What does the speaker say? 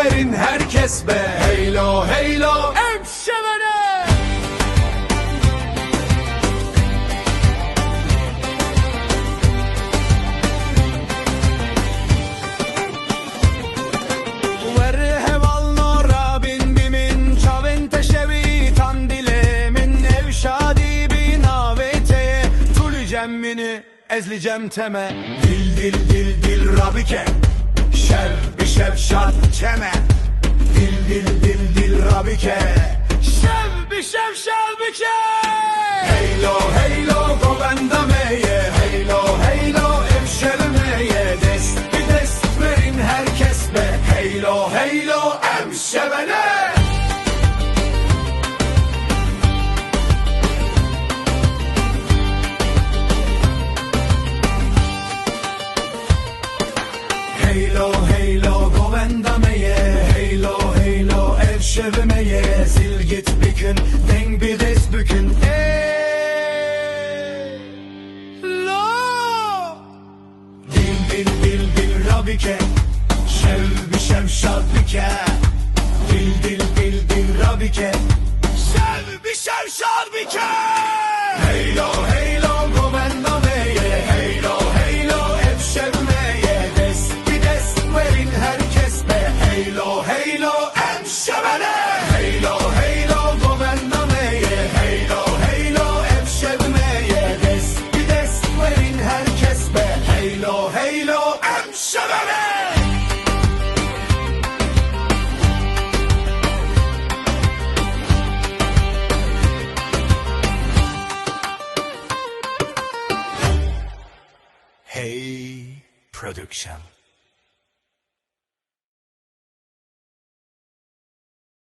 verin herkes be. Heylo heylo Emşevene. Ver heval nora bin bimin çavin teşevi tandilemin ev şadi bin avete tulicemmini ezlicem teme dil dil dil dil rabike şer bir şev şart çeme dil dil dil dil rabike Şev bir şev şevbike. heylo heylo govendameye heylo heylo emşevmeye dest bir dest verin herkes be heylo heylo emşevene. Heylo heylo govendameye heylo heylo evşevmeye sil git bir gün denk bir des bükün Lo. dil dil dil dil rabike şev bir şev şadbike dil dil dil dil rabike şev bir şev şadbike heylo heylo govendameye heylo heylo evşevmeye des bir des verin herkes be heylo heylo emşevene heylo heylo govendameye heylo heylo evşevmeye des bir des verin herkes be heylo heylo emşevene. Hey Production.